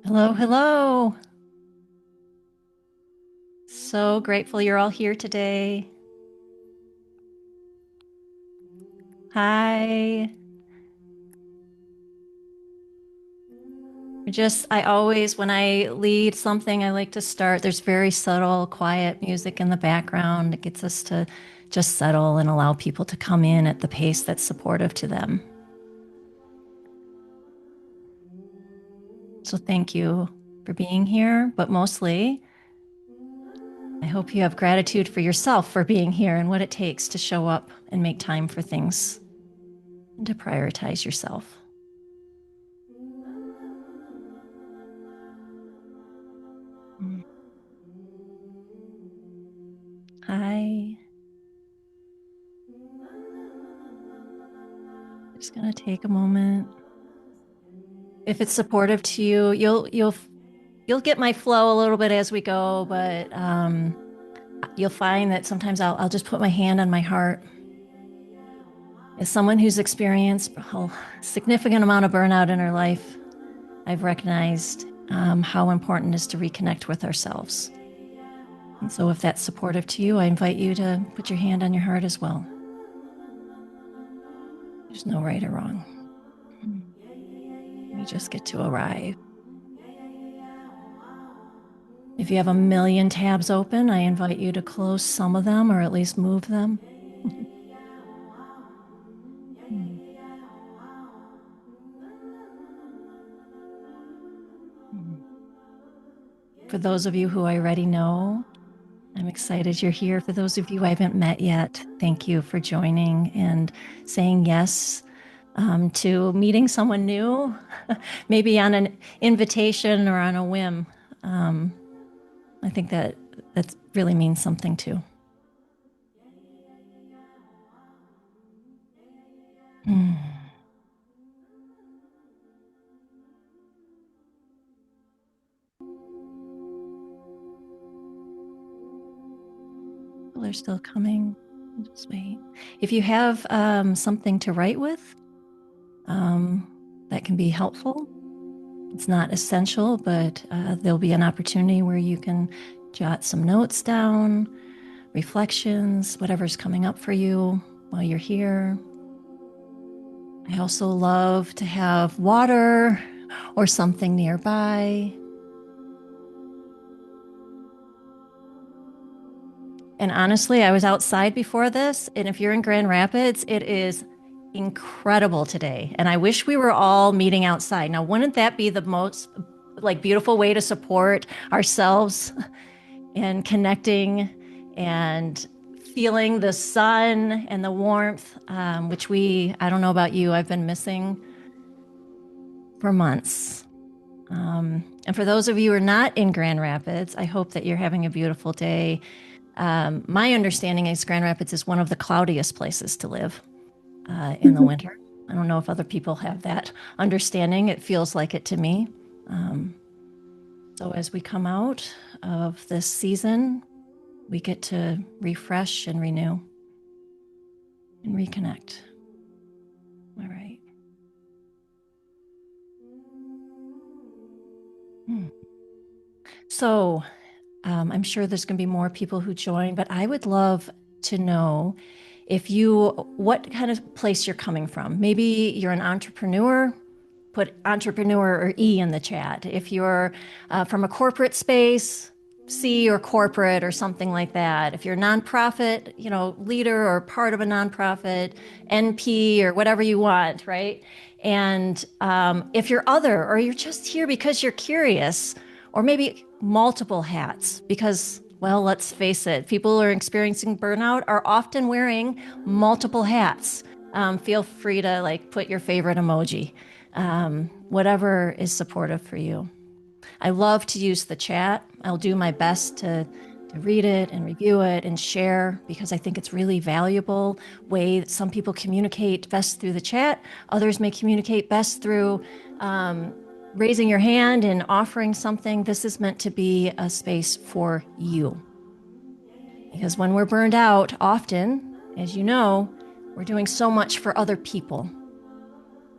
Hello, hello. So grateful you're all here today. Hi. I always, when I lead something, I like to start. There's very subtle, quiet music in the background. It gets us to just settle and allow people to come in at the pace that's supportive to them. So thank you for being here, but mostly, I hope you have gratitude for yourself for being here and what it takes to show up and make time for things and to prioritize yourself. Hi. Just gonna take a moment. If it's supportive to you, you'll get my flow a little bit as we go, but you'll find that sometimes I'll just put my hand on my heart. As someone who's experienced a significant amount of burnout in her life, I've recognized how important it is to reconnect with ourselves. And so, if that's supportive to you, I invite you to put your hand on your heart as well. There's no right or wrong. We just get to arrive. If you have a million tabs open, I invite you to close some of them or at least move them. For those of you who I already know, I'm excited you're here. For those of you I haven't met yet, thank you for joining and saying yes to meeting someone new, maybe on an invitation or on a whim. I think that really means something too. People are still coming. Just wait. If you have something to write with, that can be helpful. It's not essential, but there'll be an opportunity where you can jot some notes down, reflections, whatever's coming up for you while you're here. I also love to have water or something nearby. And honestly, I was outside before this, and if you're in Grand Rapids, it is incredible today. And I wish we were all meeting outside. Now, wouldn't that be the most beautiful way to support ourselves and connecting and feeling the sun and the warmth, which I don't know about you, I've been missing for months. And for those of you who are not in Grand Rapids, I hope that you're having a beautiful day. My understanding is Grand Rapids is one of the cloudiest places to live in the winter. I don't know if other people have that understanding. It feels like it to me. So as we come out of this season, we get to refresh and renew and reconnect. All right. So I'm sure there's going to be more people who join, but I would love to know what kind of place you're coming from. Maybe you're an entrepreneur, put entrepreneur or E in the chat. If you're from a corporate space, C or corporate or something like that. If you're a nonprofit, leader or part of a nonprofit, NP or whatever you want, right? And if you're other or you're just here because you're curious, or maybe multiple hats, because, well, let's face it, people who are experiencing burnout are often wearing multiple hats. Feel free to put your favorite emoji, whatever is supportive for you. I love to use the chat. I'll do my best to read it and review it and share because I think it's really valuable way that some people communicate best through the chat. Others may communicate best through raising your hand and offering something. This is meant to be a space for you. Because when we're burned out, often, as you know, we're doing so much for other people.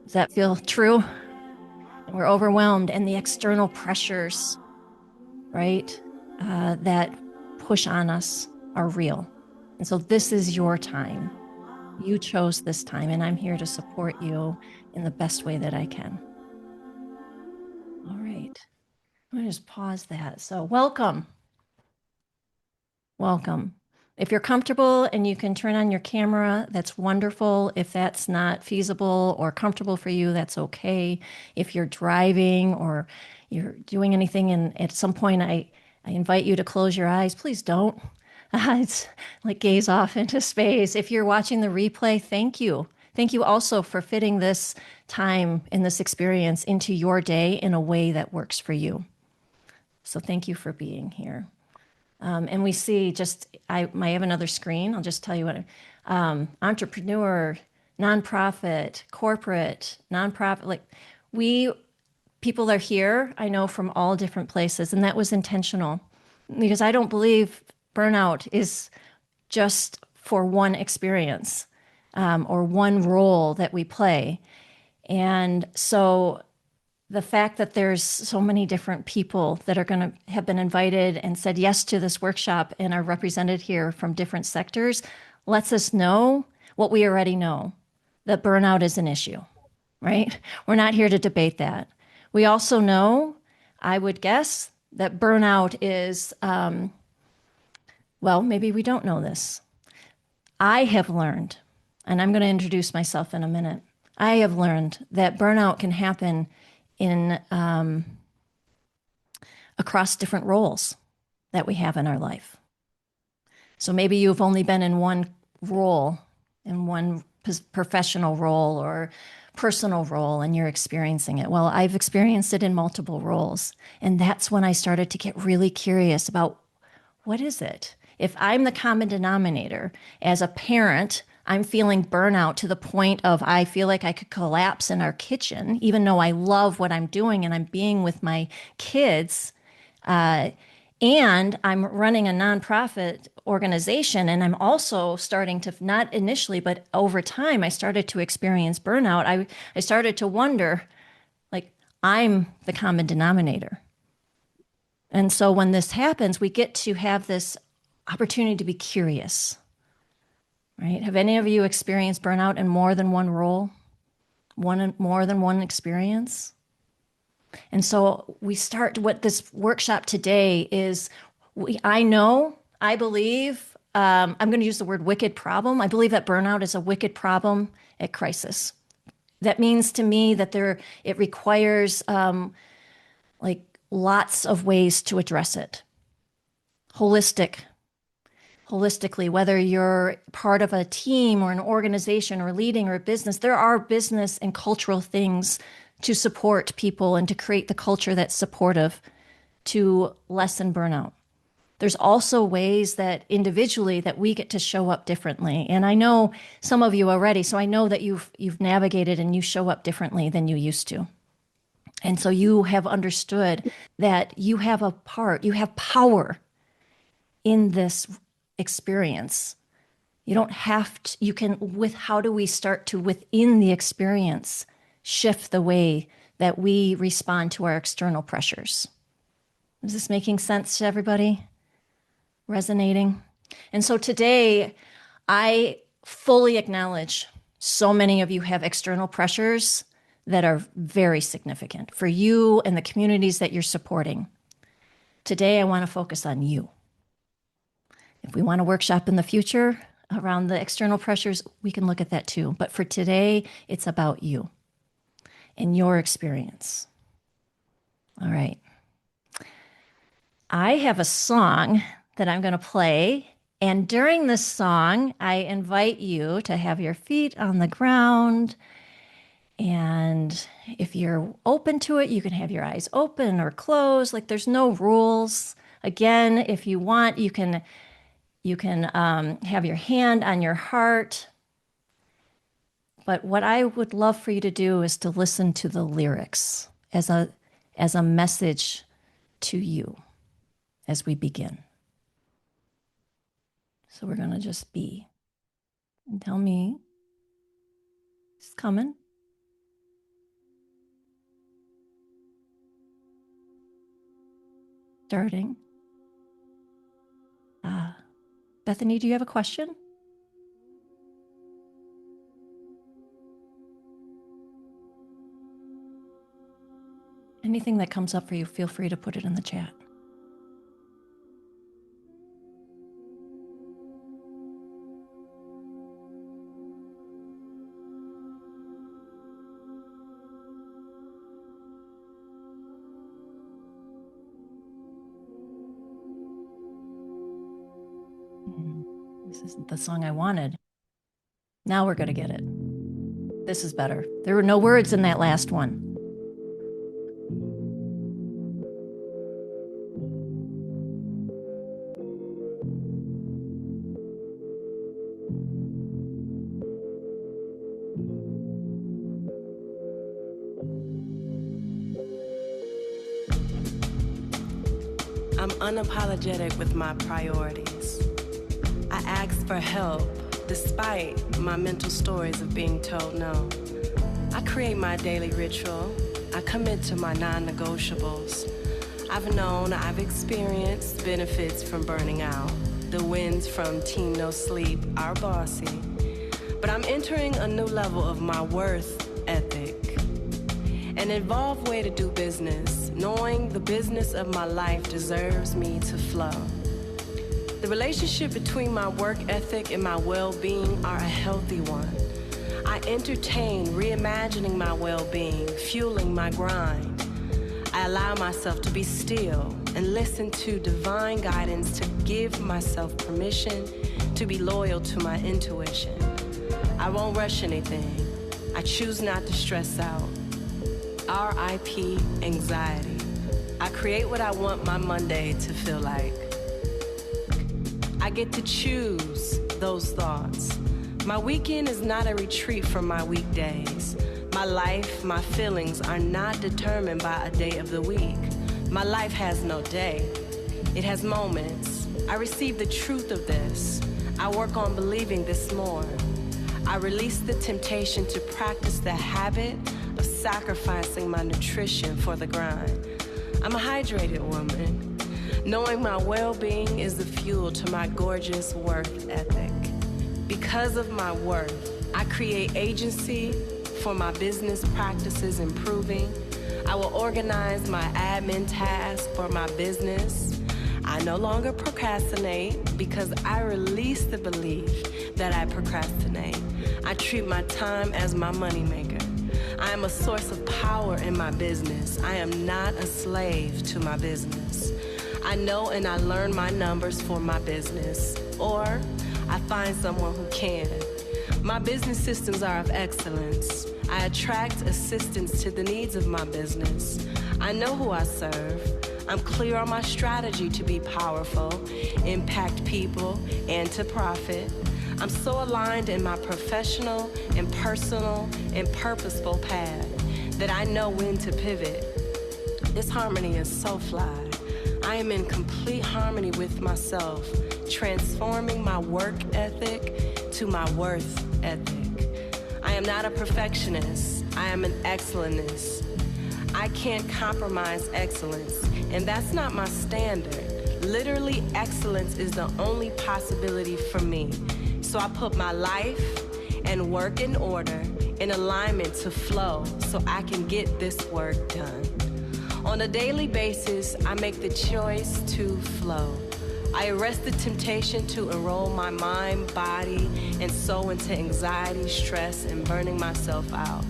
Does that feel true? We're overwhelmed, and the external pressures, right, that push on us are real. And so this is your time. You chose this time, and I'm here to support you in the best way that I can. All right. I'm going to just pause that. So, welcome. Welcome. If you're comfortable and you can turn on your camera, that's wonderful. If that's not feasible or comfortable for you, that's okay. If you're driving or you're doing anything and at some point I invite you to close your eyes, please don't. It's like gaze off into space. If you're watching the replay, thank you. Thank you also for fitting this time and this experience into your day in a way that works for you. So thank you for being here. And we see I might have another screen. I'll just tell you what, entrepreneur, nonprofit, corporate, nonprofit, like people are here, I know, from all different places. And that was intentional because I don't believe burnout is just for one experience or one role that we play. And so the fact that there's so many different people that are going to have been invited and said yes to this workshop and are represented here from different sectors lets us know what we already know, that burnout is an issue, right? We're not here to debate that. We also know, I would guess, that burnout is, well, maybe we don't know this. I have learned, and I'm going to introduce myself in a minute. I have learned that burnout can happen in across different roles that we have in our life. So maybe you've only been in one role, in one professional role or personal role, and you're experiencing it. Well, I've experienced it in multiple roles. And that's when I started to get really curious about what is it? If I'm the common denominator as a parent, I'm feeling burnout to the point of I feel like I could collapse in our kitchen, even though I love what I'm doing and I'm being with my kids. And I'm running a nonprofit organization, and I'm also starting to, not initially, but over time, I started to experience burnout. I started to wonder, like, I'm the common denominator. And so when this happens, we get to have this opportunity to be curious, right? Have any of you experienced burnout in more than one role, more than one experience? And so we start what this workshop today is. I believe, I'm going to use the word wicked problem. I believe that burnout is a wicked problem at crisis. That means to me that it requires like lots of ways to address it. Holistically, whether you're part of a team or an organization or leading or a business, there are business and cultural things to support people and to create the culture that's supportive to lessen burnout. There's also ways that individually that we get to show up differently. And I know some of you already, so I know that you've navigated and you show up differently than you used to. And so you have understood that you have you have power in this experience. You don't have to, you can, how do we start to, within the experience, shift the way that we respond to our external pressures? Is this making sense to everybody? Resonating? And so today, I fully acknowledge so many of you have external pressures that are very significant for you and the communities that you're supporting. Today, I want to focus on you. If we want to workshop in the future around the external pressures, we can look at that too. But for today, it's about you and your experience. All right. I have a song that I'm going to play. And during this song, I invite you to have your feet on the ground. And if you're open to it, you can have your eyes open or closed. Like there's no rules. Again, if you want, you can have your hand on your heart. But what I would love for you to do is to listen to the lyrics as a message to you as we begin. So we're going to just be. And tell me, it's coming. Starting. Bethany, do you have a question? Anything that comes up for you, feel free to put it in the chat. This isn't the song I wanted. Now we're going to get it. This is better. There were no words in that last one. I'm unapologetic with my priorities. I ask for help despite my mental stories of being told no. I create my daily ritual. I commit to my non-negotiables. I've experienced benefits from burning out. The wins from Team No Sleep are bossy. But I'm entering a new level of my worth ethic. An involved way to do business, knowing the business of my life deserves me to flow. The relationship between my work ethic and my well-being are a healthy one. I entertain reimagining my well-being, fueling my grind. I allow myself to be still and listen to divine guidance to give myself permission to be loyal to my intuition. I won't rush anything. I choose not to stress out. R.I.P. anxiety. I create what I want my Monday to feel like. I get to choose those thoughts. My weekend is not a retreat from my weekdays. My life, my feelings are not determined by a day of the week. My life has no day. It has moments. I receive the truth of this. I work on believing this more. I release the temptation to practice the habit of sacrificing my nutrition for the grind. I'm a hydrated woman. Knowing my well-being is the fuel to my gorgeous worth ethic. Because of my worth, I create agency for my business practices improving. I will organize my admin tasks for my business. I no longer procrastinate because I release the belief that I procrastinate. I treat my time as my moneymaker. I am a source of power in my business. I am not a slave to my business. I know and I learn my numbers for my business, or I find someone who can. My business systems are of excellence. I attract assistance to the needs of my business. I know who I serve. I'm clear on my strategy to be powerful, impact people, and to profit. I'm so aligned in my professional and personal and purposeful path that I know when to pivot. This harmony is so fly. I am in complete harmony with myself, transforming my work ethic to my worth ethic. I am not a perfectionist. I am an excellentist. I can't compromise excellence, and that's not my standard. Literally, excellence is the only possibility for me. So I put my life and work in order, in alignment to flow, so I can get this work done. On a daily basis, I make the choice to flow. I arrest the temptation to enroll my mind, body, and soul into anxiety, stress, and burning myself out.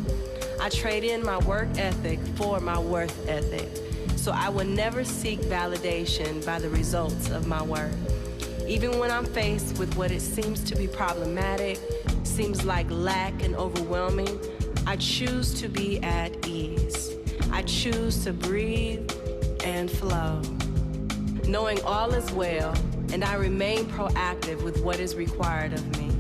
I trade in my work ethic for my worth ethic, so I will never seek validation by the results of my work. Even when I'm faced with what it seems to be problematic, seems like lack and overwhelming, I choose to be at ease. I choose to breathe and flow. Knowing all is well, and I remain proactive with what is required of me.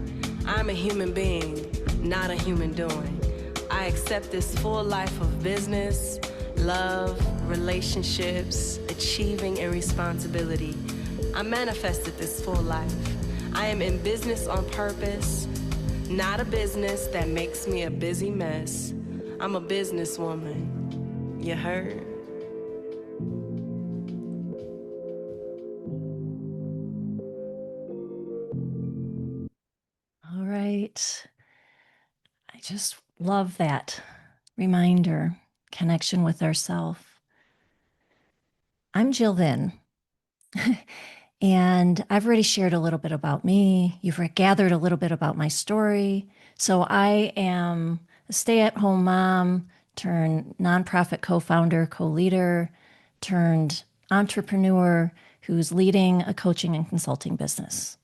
I'm a human being, not a human doing. I accept this full life of business, love, relationships, achieving, and responsibility. I manifested this full life. I am in business on purpose, not a business that makes me a busy mess. I'm a businesswoman. You heard? right. I just love that reminder, connection with ourself. I'm Jill Vyn, and I've already shared a little bit about me. You've gathered a little bit about my story. So I am a stay-at-home mom turned nonprofit co-founder, co-leader, turned entrepreneur who's leading a coaching and consulting business.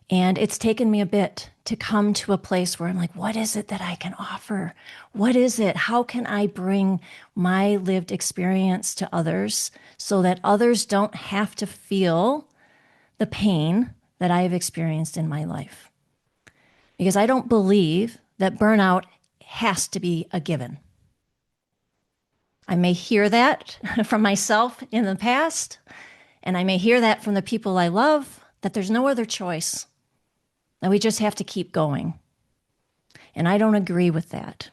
And it's taken me a bit to come to a place where I'm like, what is it that I can offer? What is it? How can I bring my lived experience to others so that others don't have to feel the pain that I have experienced in my life? Because I don't believe that burnout has to be a given. I may hear that from myself in the past, and I may hear that from the people I love, that there's no other choice. And we just have to keep going. And I don't agree with that.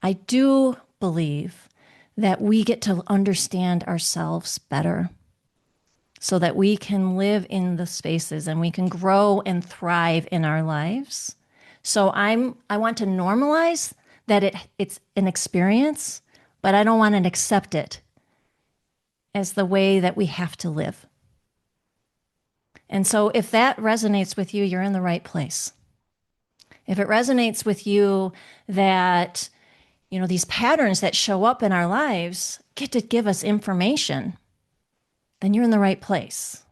I do believe that we get to understand ourselves better so that we can live in the spaces and we can grow and thrive in our lives. So I want to normalize that it's an experience, but I don't want to accept it as the way that we have to live. And so if that resonates with you, you're in the right place. If it resonates with you that, these patterns that show up in our lives get to give us information, then you're in the right place.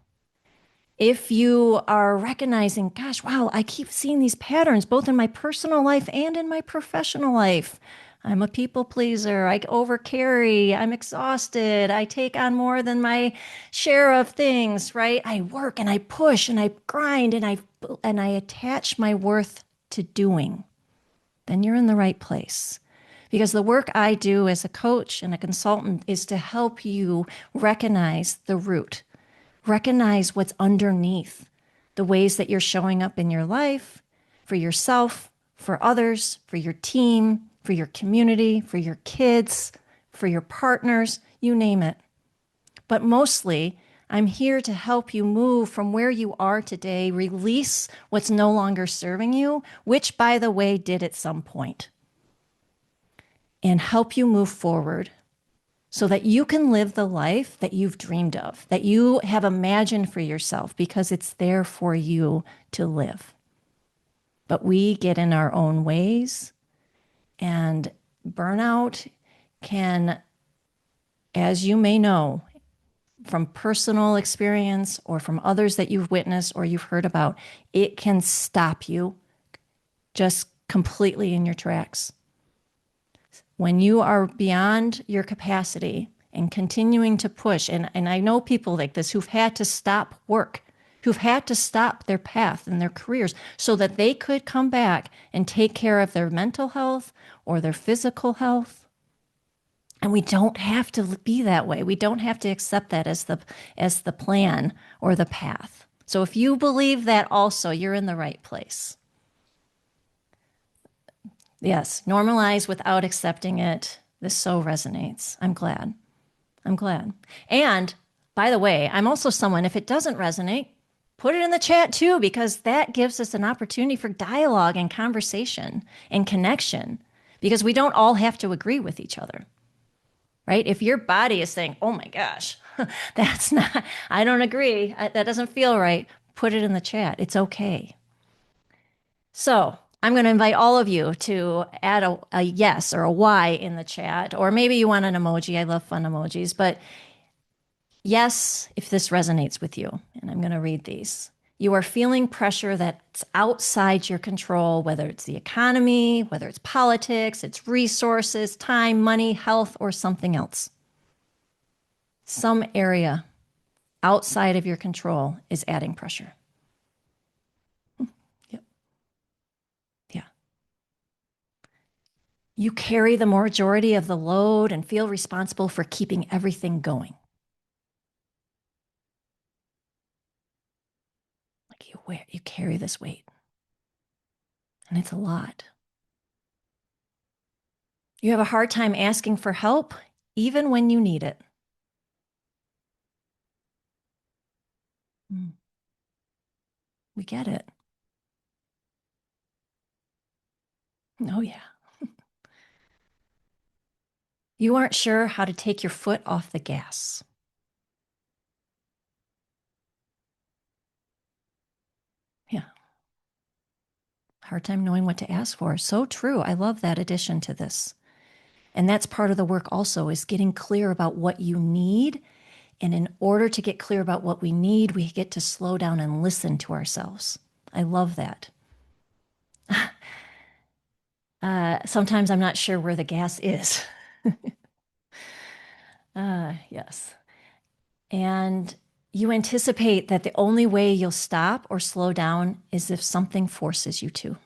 If you are recognizing, gosh, wow, I keep seeing these patterns both in my personal life and in my professional life. I'm a people pleaser. I overcarry. I'm exhausted. I take on more than my share of things, right? I work and I push and I grind and I attach my worth to doing. Then you're in the right place. Because the work I do as a coach and a consultant is to help you recognize the root, recognize what's underneath the ways that you're showing up in your life, for yourself, for others, for your team, for your community, for your kids, for your partners, you name it. But mostly, I'm here to help you move from where you are today, release what's no longer serving you, which, by the way, did at some point, and help you move forward so that you can live the life that you've dreamed of, that you have imagined for yourself, because it's there for you to live. But we get in our own ways, and burnout can, as you may know, from personal experience or from others that you've witnessed or you've heard about, it can stop you just completely in your tracks. When you are beyond your capacity and continuing to push, and I know people like this who've had to stop work, who've had to stop their path and their careers so that they could come back and take care of their mental health or their physical health. And we don't have to be that way. We don't have to accept that as the plan or the path. So if you believe that also, you're in the right place. Yes, normalize without accepting it. This so resonates. I'm glad. I'm glad. And by the way, I'm also someone, if it doesn't resonate, put it in the chat too, because that gives us an opportunity for dialogue and conversation and connection, because we don't all have to agree with each other, right? If your body is saying, oh my gosh, that's not, I don't agree, that doesn't feel right, put it in the chat. It's okay. So I'm going to invite all of you to add a yes or a Y in the chat, or maybe you want an emoji. I love fun emojis, but yes, if this resonates with you, and I'm going to read these. You are feeling pressure that's outside your control, whether it's the economy, whether it's politics, it's resources, time, money, health, or something else. Some area outside of your control is adding pressure. Yep. Yeah. You carry the majority of the load and feel responsible for keeping everything going. You carry this weight, and it's a lot. You have a hard time asking for help, even when you need it. We get it. Oh, yeah. You aren't sure how to take your foot off the gas. Yeah. Hard time knowing what to ask for. So true. I love that addition to this. And that's part of the work also is getting clear about what you need. And in order to get clear about what we need, we get to slow down and listen to ourselves. I love that. Sometimes I'm not sure where the gas is. Yes. And you anticipate that the only way you'll stop or slow down is if something forces you to.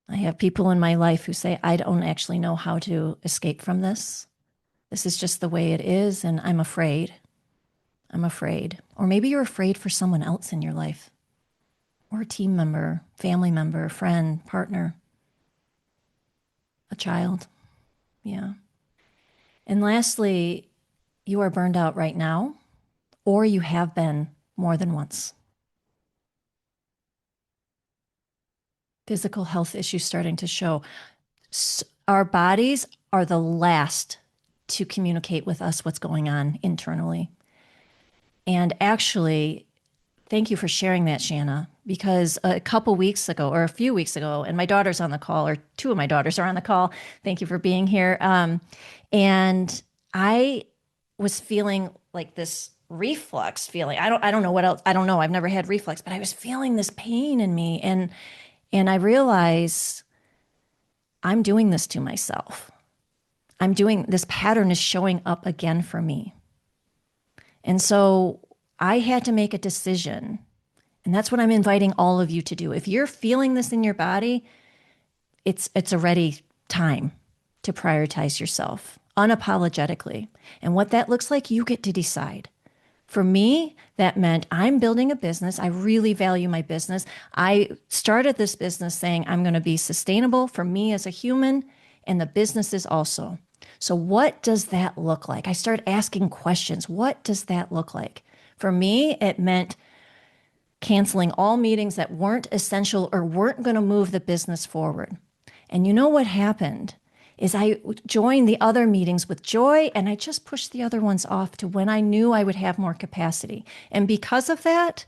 I have people in my life who say, I don't actually know how to escape from this. This is just the way it is, and I'm afraid. I'm afraid. Or maybe you're afraid for someone else in your life, or a team member, family member, friend, partner, a child. Yeah. And lastly, you are burned out right now, or you have been more than once. Physical health issues starting to show. Our bodies are the last to communicate with us what's going on internally. And actually, thank you for sharing that, Shanna, because a couple weeks ago or a few weeks ago, and my daughter's on the call, or two of my daughters are on the call. Thank you for being here. And I was feeling like this reflux feeling. I don't know what else. I don't know. I've never had reflux, but I was feeling this pain in me. And I realized I'm doing this to myself. This pattern is showing up again for me. And so I had to make a decision. And that's what I'm inviting all of you to do. If you're feeling this in your body, it's already time to prioritize yourself unapologetically. And what that looks like, you get to decide. For me, that meant I'm building a business. I really value my business. I started this business saying I'm going to be sustainable for me as a human, and the businesses also. So, what does that look like? I started asking questions. What does that look like? For me, it meant canceling all meetings that weren't essential or weren't going to move the business forward. And you know what happened is I joined the other meetings with joy, and I just pushed the other ones off to when I knew I would have more capacity. And because of that,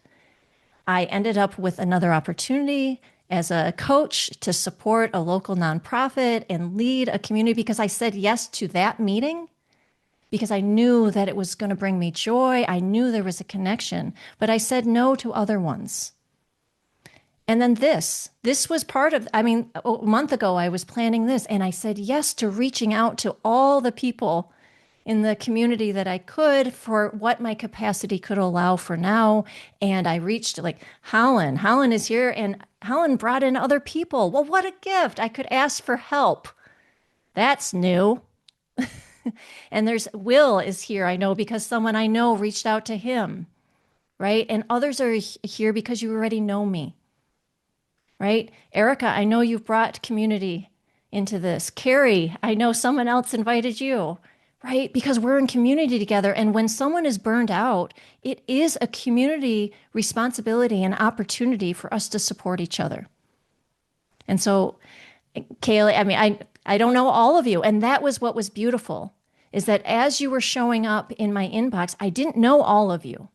I ended up with another opportunity as a coach to support a local nonprofit and lead a community because I said yes to that meeting because I knew that it was going to bring me joy. I knew there was a connection, but I said no to other ones. And then this was part of, a month ago, I was planning this and I said yes to reaching out to all the people in the community that I could for what my capacity could allow for now. And I reached like Holland. Holland is here and Holland brought in other people. Well, what a gift. I could ask for help. That's new. And there's Will is here, I know, because someone I know reached out to him, right? And others are here because you already know me, right? Erica, I know you've brought community into this. Carrie, I know someone else invited you, right? Because we're in community together. And when someone is burned out, it is a community responsibility and opportunity for us to support each other. And so, Kaylee, I don't know all of you. And that was what was beautiful is that as you were showing up in my inbox, I didn't know all of you.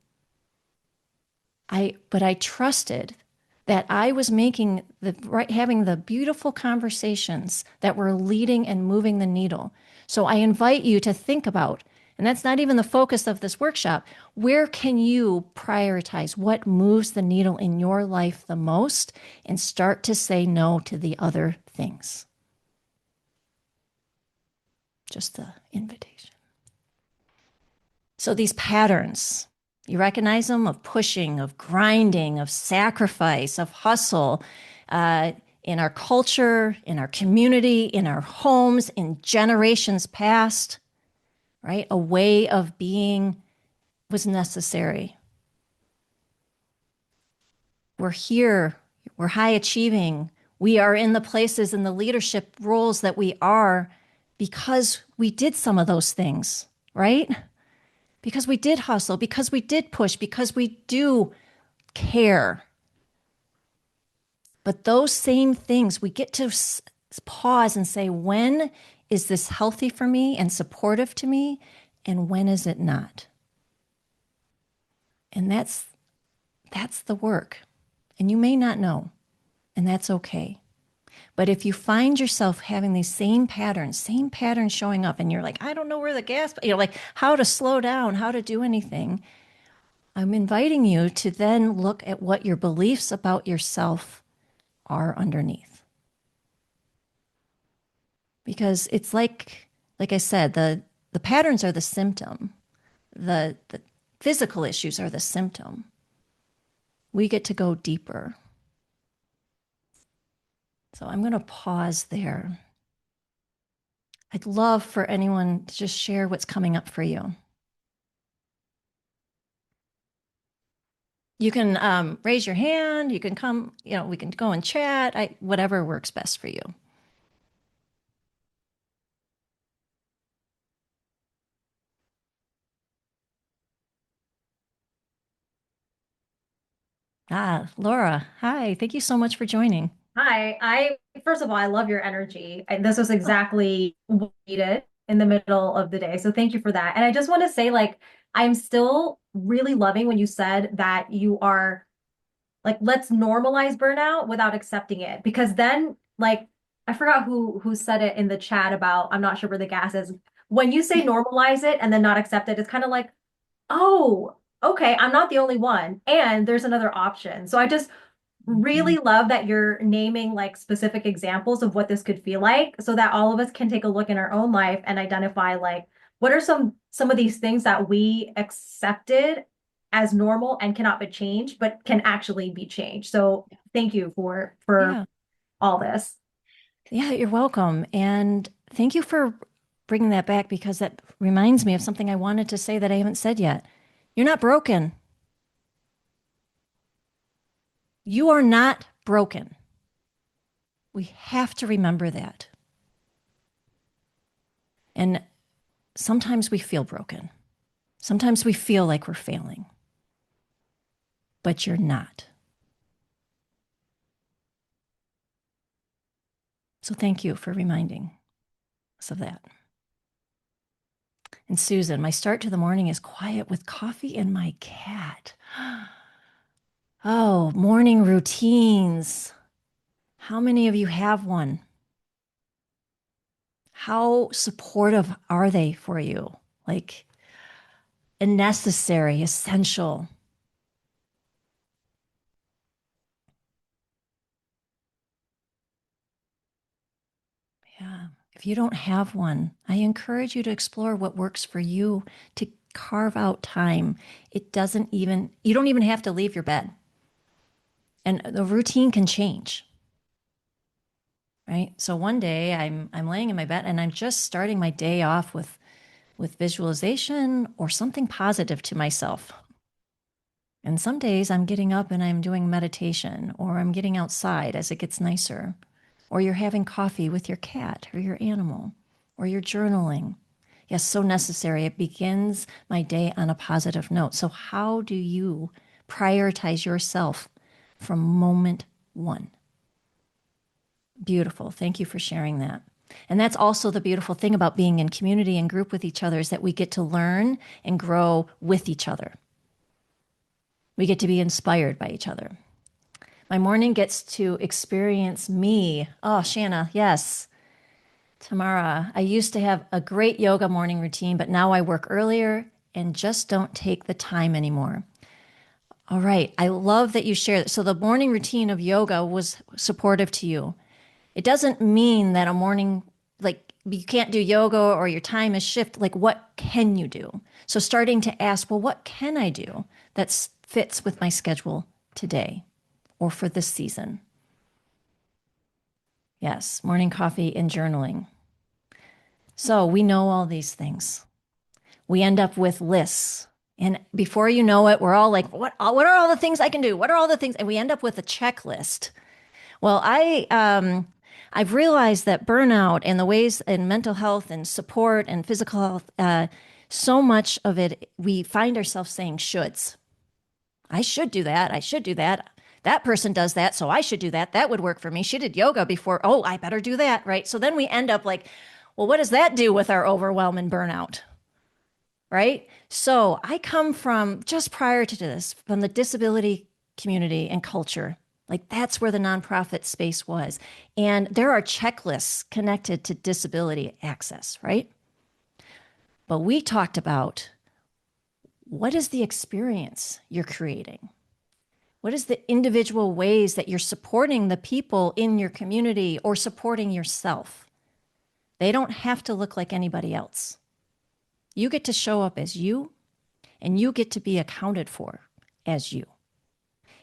But I trusted that I was having the beautiful conversations that were leading and moving the needle. So I invite you to think about, and that's not even the focus of this workshop, where can you prioritize what moves the needle in your life the most and start to say no to the other things. Just the invitation. So these patterns, you recognize them of pushing, of grinding, of sacrifice, of hustle in our culture, in our community, in our homes, in generations past, right? A way of being was necessary. We're here, we're high achieving. We are in the places and the leadership roles that we are because we did some of those things, right? Because we did hustle, because we did push, because we do care. But those same things, we get to pause and say, when is this healthy for me and supportive to me? And when is it not? And that's the work. And you may not know, and that's okay. But if you find yourself having these same patterns showing up, and you're like, I don't know where the gas, like how to slow down, how to do anything, I'm inviting you to then look at what your beliefs about yourself are underneath. Because it's like I said, the patterns are the symptom. The physical issues are the symptom. We get to go deeper. So I'm going to pause there. I'd love for anyone to just share what's coming up for you. You can raise your hand. You can come, we can go and chat. Whatever works best for you. Laura, hi. Thank you so much for joining. Hi, I first of all, I love your energy. This was exactly what we needed in the middle of the day. So thank you for that. And I just want to say, like, I'm still really loving when you said that you are like, let's normalize burnout without accepting it. Because then, like, I forgot who said it in the chat about, I'm not sure where the gas is. When you say normalize it and then not accept it, it's kind of like, oh, okay, I'm not the only one. And there's another option. So I just Mhm. really love that you're naming like specific examples of what this could feel like so that all of us can take a look in our own life and identify like what are some of these things that we accepted as normal and cannot be changed but can actually be changed. So thank you for Yeah. all this. Yeah, you're welcome. And thank you for bringing that back because that reminds me of something I wanted to say that I haven't said yet. You're not broken. You are not broken. We have to remember that. And sometimes we feel broken. Sometimes we feel like we're failing, but you're not. So thank you for reminding us of that. And Susan, my start to the morning is quiet with coffee and my cat. Oh, morning routines. How many of you have one? How supportive are they for you? Like, necessary, essential. Yeah. If you don't have one, I encourage you to explore what works for you to carve out time. You don't even have to leave your bed. And the routine can change, right? So one day I'm laying in my bed and I'm just starting my day off with visualization or something positive to myself. And some days I'm getting up and I'm doing meditation, or I'm getting outside as it gets nicer, or you're having coffee with your cat or your animal, or you're journaling. Yes, so necessary. It begins my day on a positive note. So, how do you prioritize yourself from moment one? Beautiful. Thank you for sharing that. And that's also the beautiful thing about being in community and group with each other is that we get to learn and grow with each other. We get to be inspired by each other. My morning gets to experience me. Oh, Shanna, yes. Tamara, I used to have a great yoga morning routine, but now I work earlier and just don't take the time anymore. All right. I love that you shared. So the morning routine of yoga was supportive to you. It doesn't mean that a morning, like you can't do yoga or your time is shift. Like, what can you do? So starting to ask, well, what can I do that fits with my schedule today or for this season? Yes, morning coffee and journaling. So we know all these things. We end up with lists. And before you know it, we're all like, what are all the things I can do? What are all the things? And we end up with a checklist. Well, I've realized that burnout and the ways in mental health and support and physical health, so much of it, we find ourselves saying shoulds. I should do that. I should do that. that person does that, so I should do that. That would work for me. She did yoga before. Oh, I better do that, right? So then we end up like, well, what does that do with our overwhelm and burnout? Right? So I come from just prior to this, from the disability community and culture. Like that's where the nonprofit space was. And there are checklists connected to disability access, right? But we talked about what is the experience you're creating? What is the individual ways that you're supporting the people in your community or supporting yourself? They don't have to look like anybody else. You get to show up as you, and you get to be accounted for as you.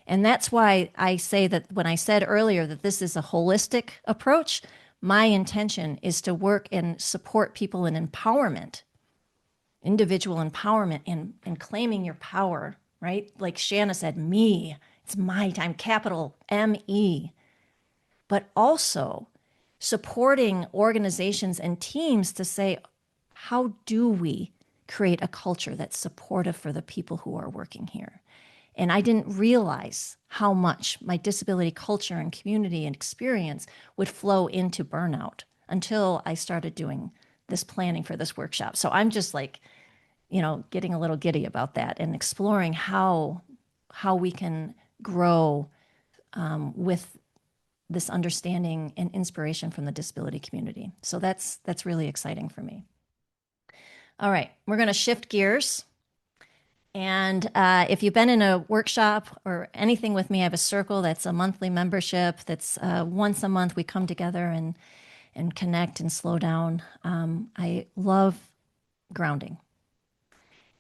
And that's why I say that when I said earlier that this is a holistic approach, my intention is to work and support people in empowerment, individual empowerment, and claiming your power, right? Like Shanna said, me, it's my time, capital M-E, but also supporting organizations and teams to say, how do we create a culture that's supportive for the people who are working here? And I didn't realize how much my disability culture and community and experience would flow into burnout until I started doing this planning for this workshop. So I'm just like, getting a little giddy about that and exploring how we can grow with this understanding and inspiration from the disability community. So that's really exciting for me. All right, we're going to shift gears. And if you've been in a workshop or anything with me, I have a circle that's a monthly membership. That's once a month we come together and connect and slow down. I love grounding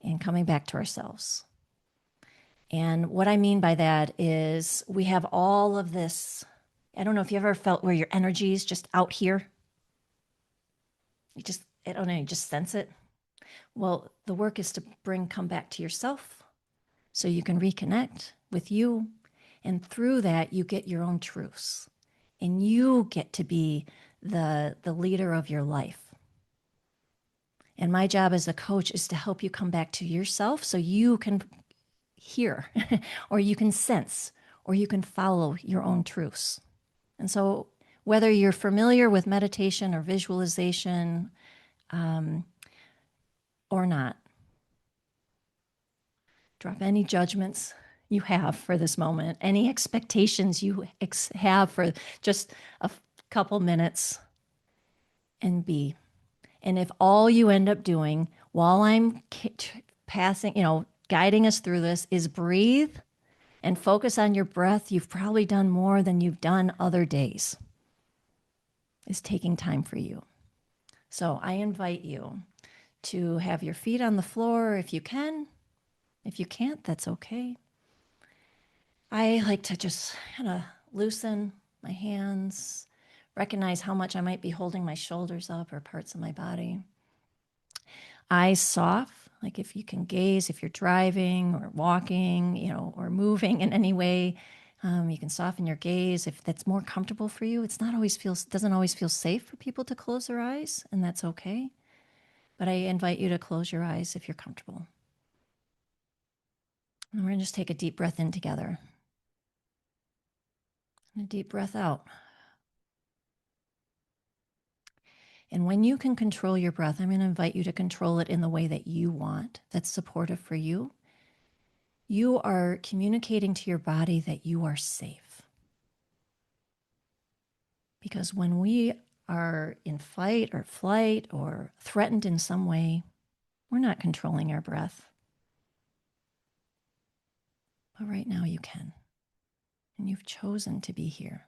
and coming back to ourselves. And what I mean by that is we have all of this. I don't know if you ever felt where your energy is just out here. I don't know, you just sense it. Well, the work is to come back to yourself so you can reconnect with you. And through that, you get your own truths and you get to be the leader of your life. And my job as a coach is to help you come back to yourself so you can hear or you can sense or you can follow your own truths. And so whether you're familiar with meditation or visualization or not, drop any judgments you have for this moment, any expectations you have for just a couple minutes, and be. And if all you end up doing while I'm passing, guiding us through this is breathe and focus on your breath, you've probably done more than you've done other days. Is taking time for you. So I invite you to have your feet on the floor if you can. If you can't, that's okay. I like to just kind of loosen my hands, recognize how much I might be holding my shoulders up or parts of my body. Eyes soft, like if you can gaze, if you're driving or walking, or moving in any way, you can soften your gaze if that's more comfortable for you. Doesn't always feel safe for people to close their eyes, and that's okay. But I invite you to close your eyes if you're comfortable. And we're going to just take a deep breath in together. And a deep breath out. And when you can control your breath, I'm going to invite you to control it in the way that you want, that's supportive for you. You are communicating to your body that you are safe. Because when we are in fight or flight or threatened in some way, we're not controlling our breath. But right now you can. And you've chosen to be here.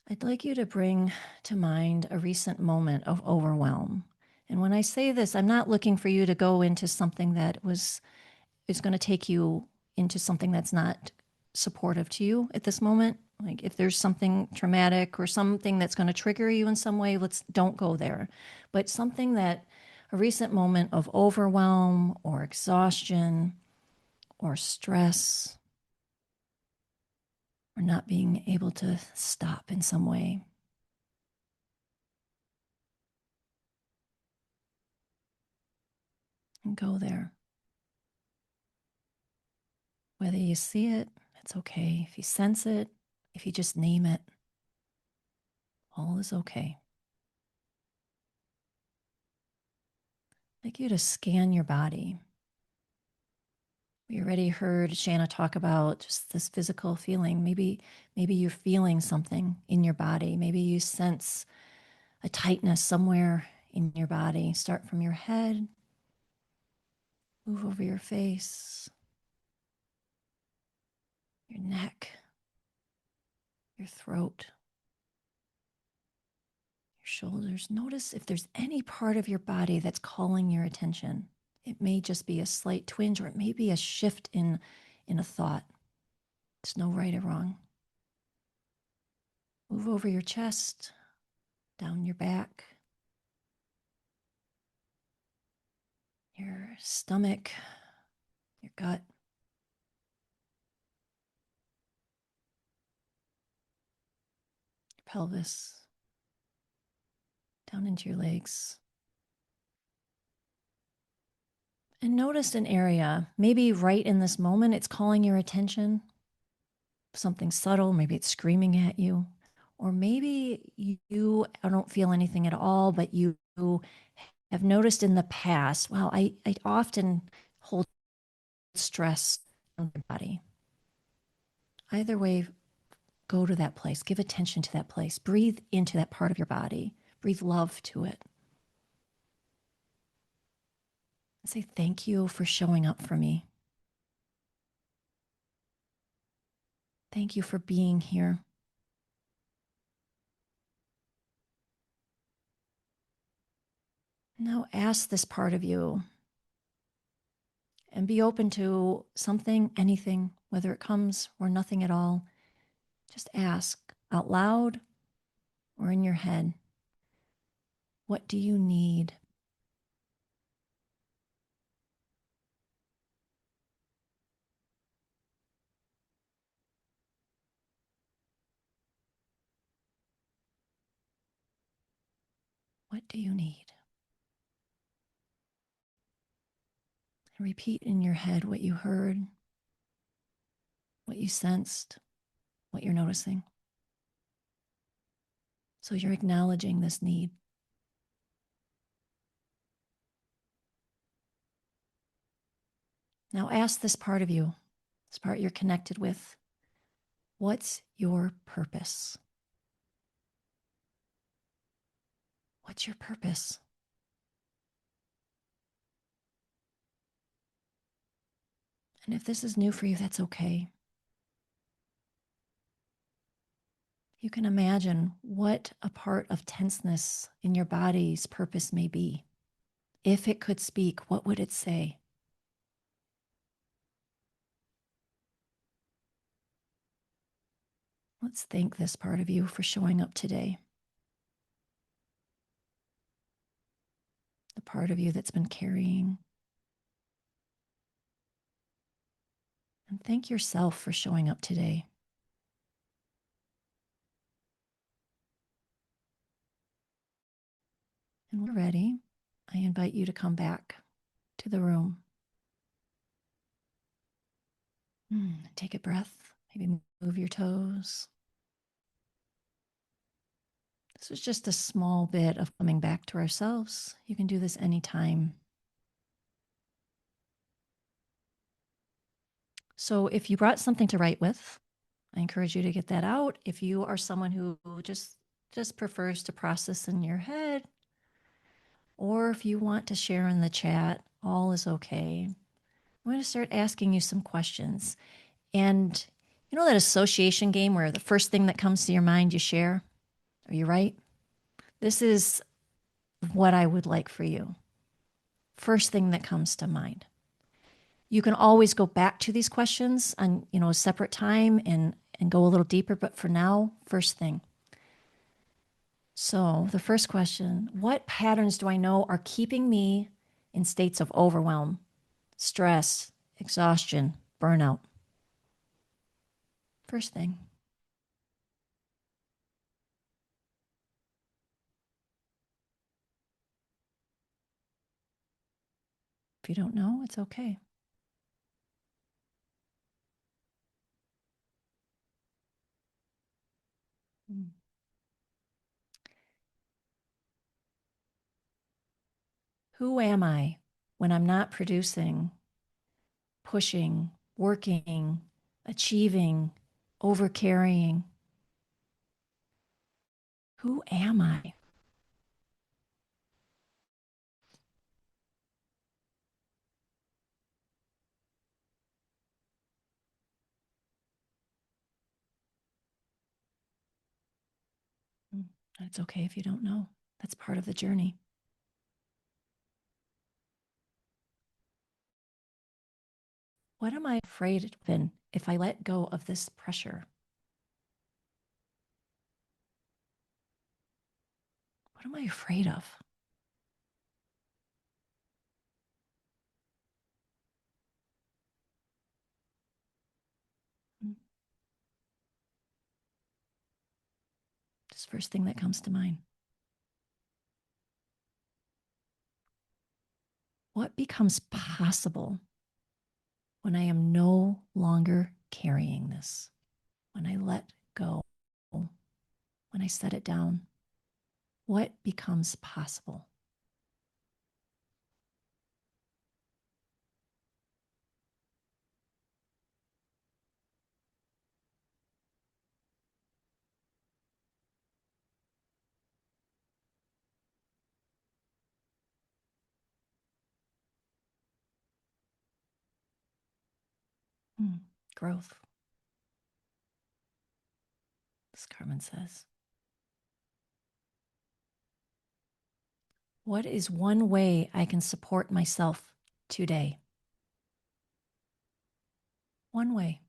I'd like you to bring to mind a recent moment of overwhelm. And when I say this, I'm not looking for you to go into something that is going to take you into something that's not supportive to you at this moment. Like if there's something traumatic or something that's going to trigger you in some way, don't go there. But a recent moment of overwhelm or exhaustion or stress or not being able to stop in some way. And go there. Whether you see it, it's okay. If you sense it, if you just name it, all is okay. I'd like you to scan your body. We already heard Shanna talk about just this physical feeling. Maybe you're feeling something in your body. Maybe you sense a tightness somewhere in your body. Start from your head, move over your face, your neck, your throat, your shoulders. Notice if there's any part of your body that's calling your attention. It may just be a slight twinge, or it may be a shift in a thought. There's no right or wrong. Move over your chest, down your back, your stomach, your gut, your pelvis, down into your legs. And notice an area, maybe right in this moment, it's calling your attention. Something subtle, maybe it's screaming at you. Or maybe you don't feel anything at all, but you have noticed in the past, wow, I often hold stress on my body. Either way, go to that place, give attention to that place, breathe into that part of your body, breathe love to it. And say, thank you for showing up for me. Thank you for being here. Now ask this part of you and be open to something, anything, whether it comes or nothing at all. Just ask out loud or in your head, what do you need? What do you need? And repeat in your head what you heard, what you sensed, what you're noticing. So you're acknowledging this need. Now ask this part of you, this part you're connected with, what's your purpose? What's your purpose? And if this is new for you, that's okay. You can imagine what a part of tenseness in your body's purpose may be. If it could speak, what would it say? Let's thank this part of you for showing up today. The part of you that's been carrying. And thank yourself for showing up today. And we're ready. I invite you to come back to the room. Take a breath. Maybe move your toes. This was just a small bit of coming back to ourselves. You can do this anytime. So if you brought something to write with, I encourage you to get that out. If you are someone who just prefers to process in your head, or if you want to share in the chat, all is okay. I'm going to start asking you some questions. And you know that association game where the first thing that comes to your mind you share? Are you right? This is what I would like for you. First thing that comes to mind. You can always go back to these questions on, a separate time and go a little deeper, but for now, first thing. So the first question, what patterns do I know are keeping me in states of overwhelm, stress, exhaustion, burnout? First thing. If you don't know, it's okay. Who am I when I'm not producing, pushing, working, achieving, overcarrying? Who am I? It's okay if you don't know. That's part of the journey. What am I afraid of if I let go of this pressure? What am I afraid of? Just first thing that comes to mind. What becomes possible when I am no longer carrying this? When I let go, when I set it down, what becomes possible? Growth, as Carmen says. What is one way I can support myself today? One way.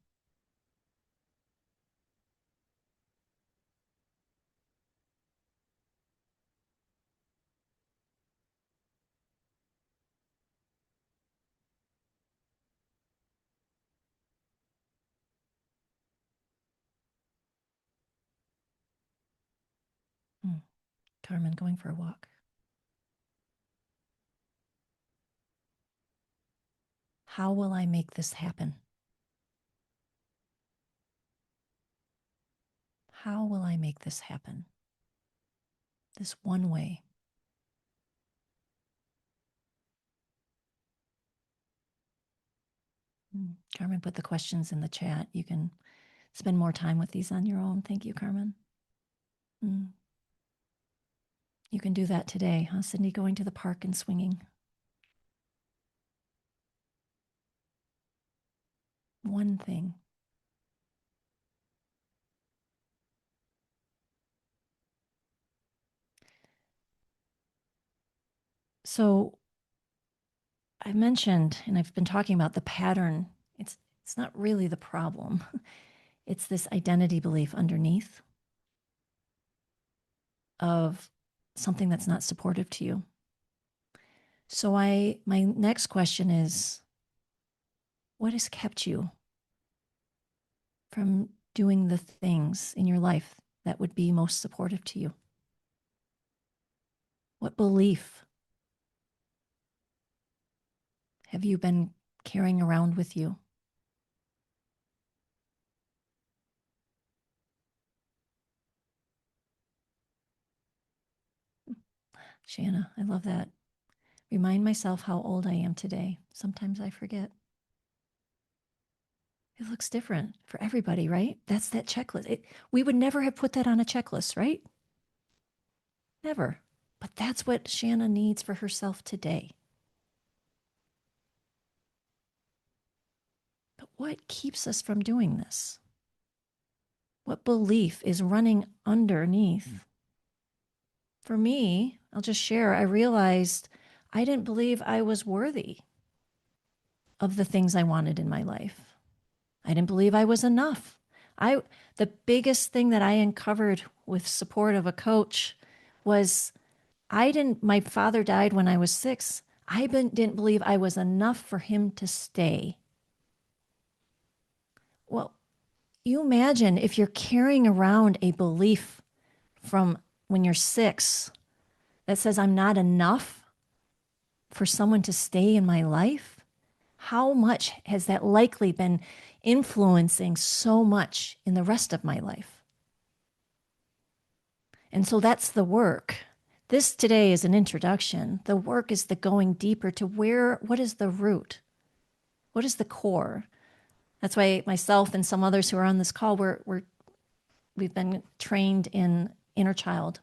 Carmen, going for a walk. How will I make this happen? How will I make this happen? This one way. Carmen put the questions in the chat. You can spend more time with these on your own. Thank you, Carmen. You can do that today, huh, Cindy? Going to the park and swinging. One thing. So I mentioned, and I've been talking about the pattern. It's not really the problem. It's this identity belief underneath of something that's not supportive to you. So my next question is, what has kept you from doing the things in your life that would be most supportive to you? What belief have you been carrying around with you? Shanna, I love that. Remind myself how old I am today. Sometimes I forget. It looks different for everybody, right? That's that checklist. We would never have put that on a checklist, right? Never. But that's what Shanna needs for herself today. But what keeps us from doing this? What belief is running underneath? For me, I'll just share, I realized I didn't believe I was worthy of the things I wanted in my life. I didn't believe I was enough. The biggest thing that I uncovered with support of a coach was my father died when I was 6. I didn't believe I was enough for him to stay. Well, you imagine if you're carrying around a belief from when you're 6 that says I'm not enough for someone to stay in my life, how much has that likely been influencing so much in the rest of my life? And so that's the work. This today is an introduction. The work is the going deeper to what is the root? What is the core? That's why myself and some others who are on this call, we've been trained in inner child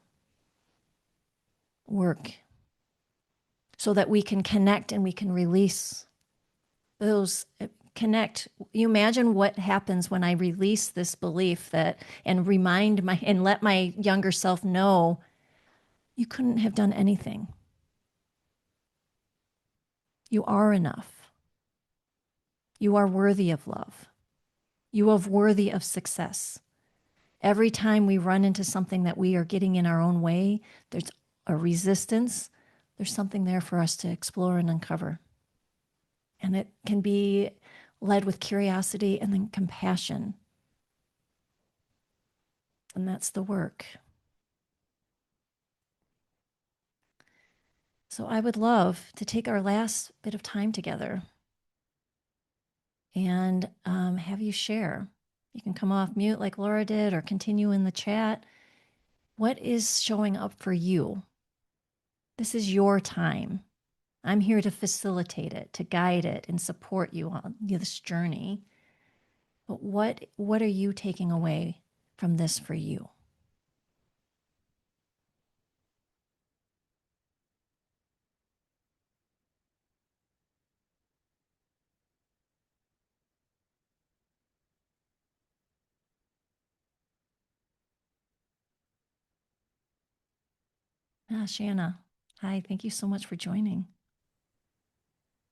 work so that we can connect and we can release those connect. You imagine what happens when I release this belief that and let my younger self know you couldn't have done anything. You are enough. You are worthy of love. You are worthy of success. Every time we run into something that we are getting in our own way, there's a resistance. There's something there for us to explore and uncover. And it can be led with curiosity and then compassion. And that's the work. So I would love to take our last bit of time together and have you share. You can come off mute like Laura did or continue in the chat. What is showing up for you? This is your time. I'm here to facilitate it, to guide it, and support you on this journey. But what are you taking away from this for you? Shanna, hi, thank you so much for joining.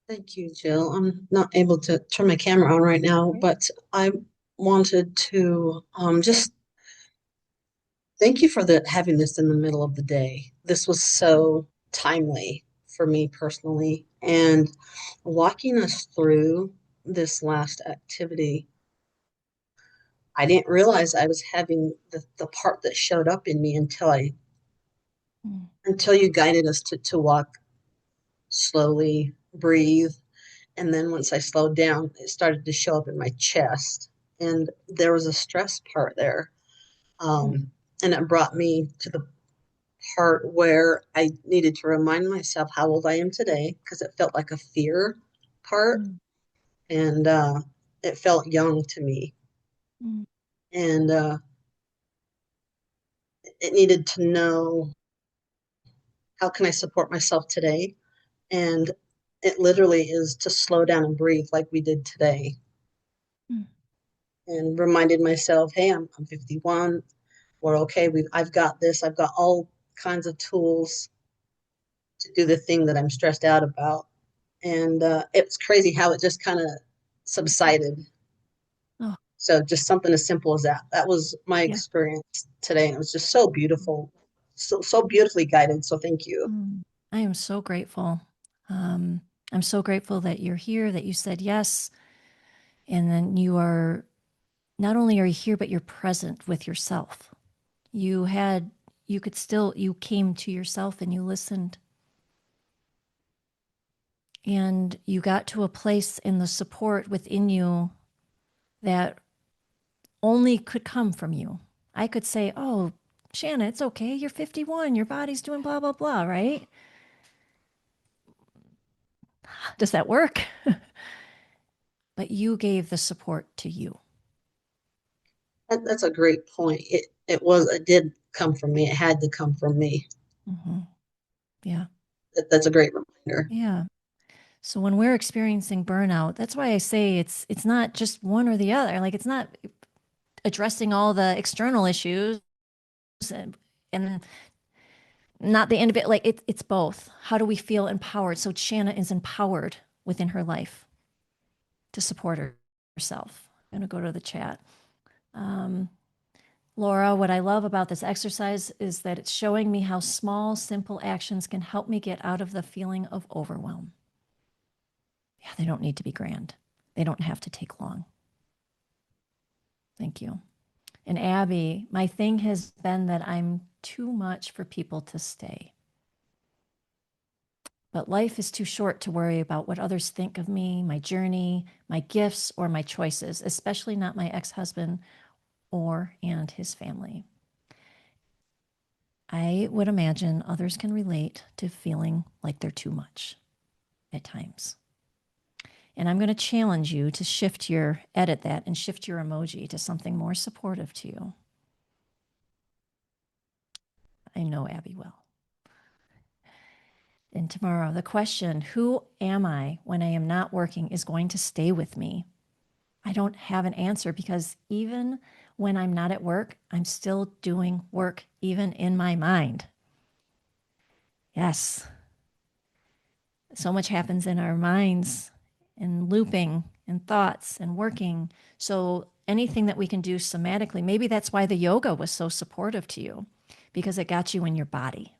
Thank you, Jill. I'm not able to turn my camera on right now, but I wanted to just thank you for having this in the middle of the day. This was so timely for me personally, and walking us through this last activity. I didn't realize I was having the part that showed up in me until you guided us to walk slowly, breathe. And then once I slowed down, it started to show up in my chest. And there was a stress part there. And it brought me to the part where I needed to remind myself how old I am today, because it felt like a fear part. And it felt young to me. And it needed to know, how can I support myself today? And it literally is to slow down and breathe like we did today. And reminded myself, hey, I'm 51. We're okay. I've got this. I've got all kinds of tools to do the thing that I'm stressed out about. And it's crazy how it just kind of subsided. Oh. So just something as simple as that. That was my experience today. And it was just so beautiful, so beautifully guided. So thank you. I am so grateful. I'm so grateful that you're here, that you said yes. And then not only are you here, but you're present with yourself. You came to yourself and you listened. And you got to a place in the support within you that only could come from you. I could say, oh, Shanna, it's okay. You're 51. Your body's doing blah, blah, blah, right? Does that work? But you gave the support to you. That's a great point. It did come from me. It had to come from me. Mm-hmm. Yeah. That's a great reminder. Yeah. So when we're experiencing burnout, that's why I say it's not just one or the other. Like it's not addressing all the external issues and not the end of it. Like it's both. How do we feel empowered? So Shanna is empowered within her life to support herself. I'm going to go to the chat. Laura, what I love about this exercise is that it's showing me how small, simple actions can help me get out of the feeling of overwhelm. Yeah, they don't need to be grand. They don't have to take long. Thank you. And Abby, my thing has been that I'm too much for people to stay. But life is too short to worry about what others think of me, my journey, my gifts, or my choices, especially not my ex-husband and his family. I would imagine others can relate to feeling like they're too much at times. And I'm going to challenge you to edit that and shift your emoji to something more supportive to you. I know Abby will. And tomorrow, the question, who am I when I am not working, is going to stay with me. I don't have an answer because even when I'm not at work, I'm still doing work, even in my mind. Yes. So much happens in our minds and looping and thoughts and working. So anything that we can do somatically, maybe that's why the yoga was so supportive to you, because it got you in your body.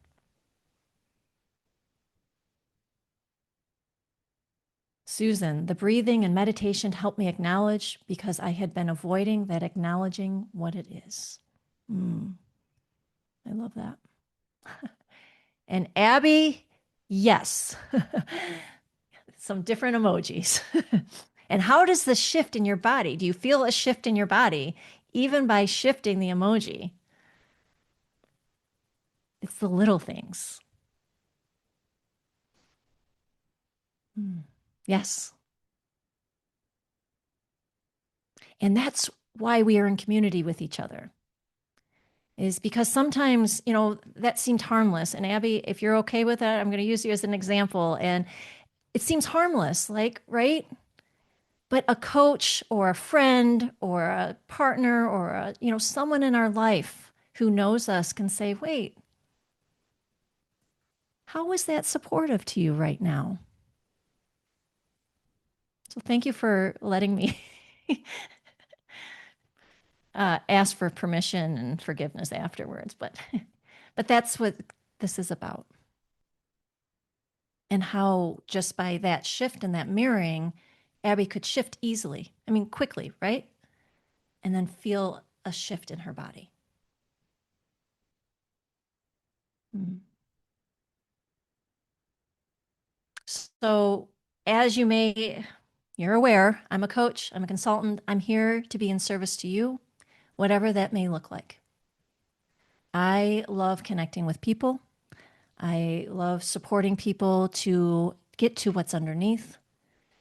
Susan, the breathing and meditation helped me acknowledge because I had been avoiding that acknowledging what it is. I love that. And Abby, yes. Some different emojis. And how does this shift in your body? Do you feel a shift in your body even by shifting the emoji? It's the little things. Yes. And that's why we are in community with each other. Is because sometimes, that seemed harmless. And Abby, if you're okay with that, I'm going to use you as an example. And it seems harmless, like, right? But a coach or a friend or a partner or someone in our life who knows us can say, wait, how is that supportive to you right now? So thank you for letting me ask for permission and forgiveness afterwards. But that's what this is about. And how just by that shift and that mirroring, Abby could shift easily. I mean, quickly, right? And then feel a shift in her body. So, as you're aware, I'm a coach, I'm a consultant, I'm here to be in service to you, whatever that may look like. I love connecting with people. I love supporting people to get to what's underneath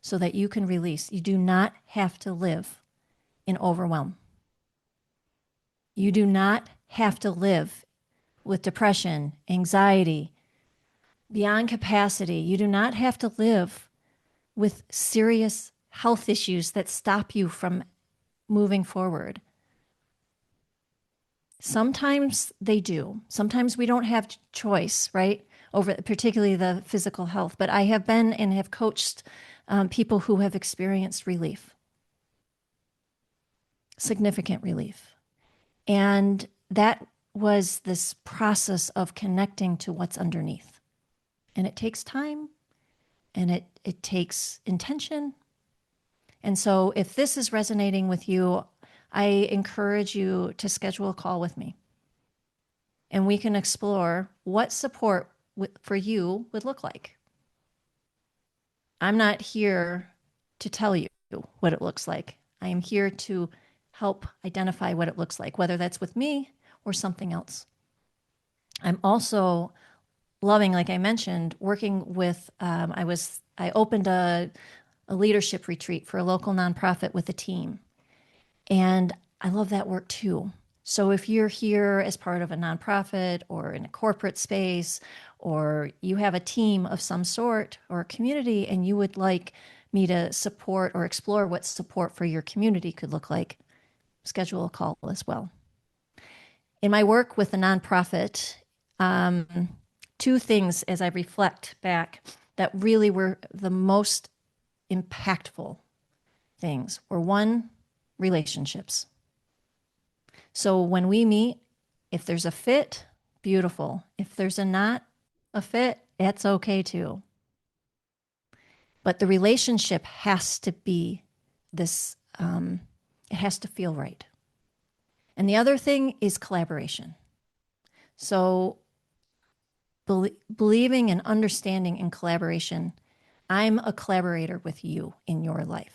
so that you can release. You do not have to live in overwhelm. You do not have to live with depression, anxiety, beyond capacity. You do not have to live with serious health issues that stop you from moving forward. Sometimes they do. Sometimes we don't have choice, right? Over particularly the physical health. But I have been and have coached people who have experienced relief, significant relief. And that was this process of connecting to what's underneath. And it takes time and it takes intention. And so if this is resonating with you, I encourage you to schedule a call with me. And we can explore what support for you would look like. I'm not here to tell you what it looks like. I am here to help identify what it looks like, whether that's with me or something else. I'm also loving, like I mentioned, working with, I opened a leadership retreat for a local nonprofit with a team. And I love that work too. So if you're here as part of a nonprofit or in a corporate space, or you have a team of some sort or a community and you would like me to support or explore what support for your community could look like, schedule a call as well. In my work with the nonprofit, two things as I reflect back that really were the most impactful things were one, relationships. So when we meet, if there's a fit, beautiful. If there's not a fit, that's okay too. But the relationship has to be this, it has to feel right. And the other thing is collaboration. So believing and understanding in collaboration, I'm a collaborator with you in your life.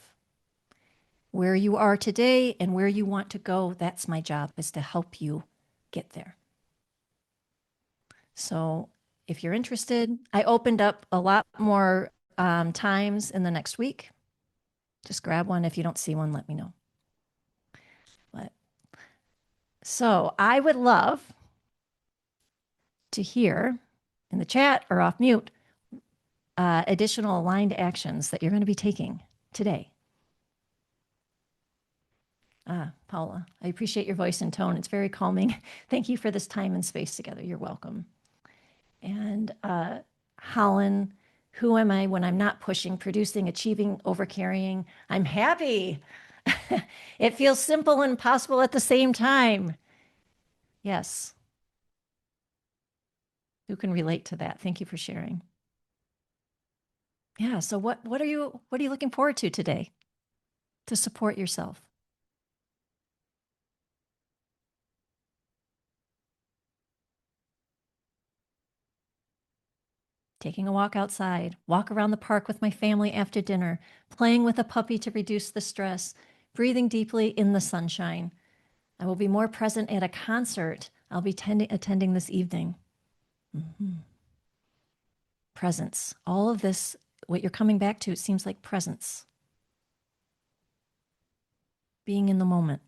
Where you are today and where you want to go, that's my job, is to help you get there. So if you're interested, I opened up a lot more times in the next week. Just grab one. If you don't see one, let me know. But so I would love to hear in the chat or off mute additional aligned actions that you're going to be taking today. Paula, I appreciate your voice and tone. It's very calming. Thank you for this time and space together. You're welcome. And Holland, who am I when I'm not pushing, producing, achieving, overcarrying? I'm happy. It feels simple and possible at the same time. Yes. Who can relate to that? Thank you for sharing. Yeah. So what are you looking forward to today to support yourself? Taking a walk outside, walk around the park with my family after dinner, playing with a puppy to reduce the stress, breathing deeply in the sunshine. I will be more present at a concert I'll be attending this evening. Mm-hmm. Presence. All of this, what you're coming back to, it seems like presence. Being in the moment.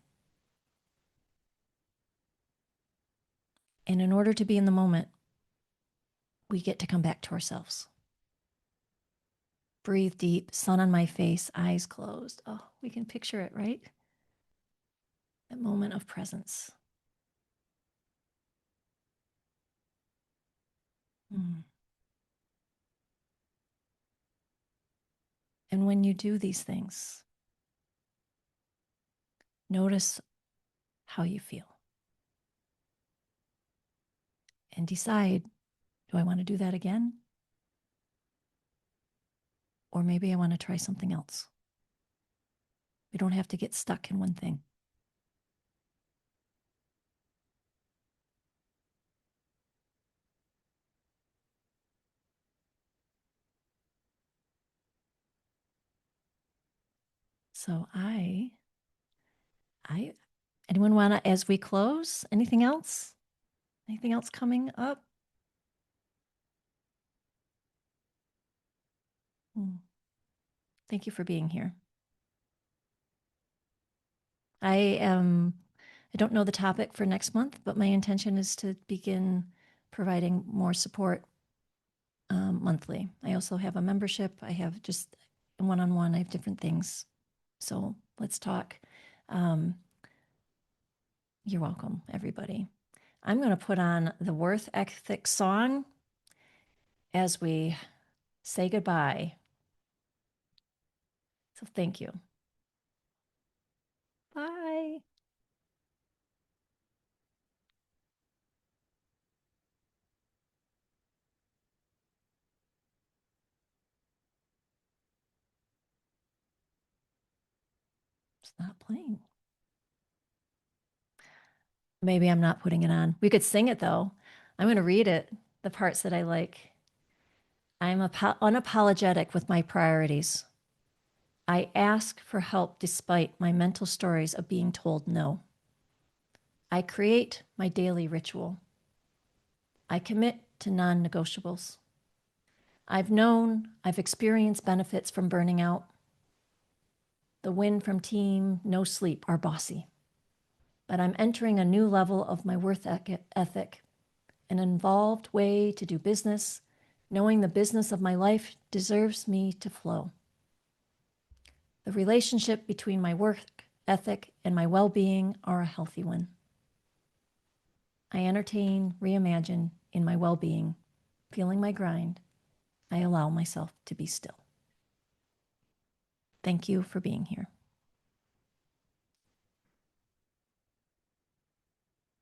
And in order to be in the moment, we get to come back to ourselves. Breathe deep, sun on my face, eyes closed. Oh, we can picture it, right? That moment of presence. Mm. And when you do these things, notice how you feel. And decide, do I want to do that again? Or maybe I want to try something else. We don't have to get stuck in one thing. So anyone want to, as we close, anything else? Anything else coming up? Thank you for being here. I don't know the topic for next month, but my intention is to begin providing more support monthly. I also have a membership. I have just one-on-one. I have different things. So let's talk. You're welcome, everybody. I'm going to put on the Worth Ethic song as we say goodbye. So thank you. Bye. It's not playing. Maybe I'm not putting it on. We could sing it though. I'm going to read it, the parts that I like. I'm unapologetic with my priorities. I ask for help despite my mental stories of being told no. I create my daily ritual. I commit to non-negotiables. I've experienced benefits from burning out. The win from team no sleep are bossy. But I'm entering a new level of my worth ethic, an involved way to do business, knowing the business of my life deserves me to flow. The relationship between my work ethic and my well-being are a healthy one. I entertain, reimagine in my well-being, feeling my grind. I allow myself to be still. Thank you for being here.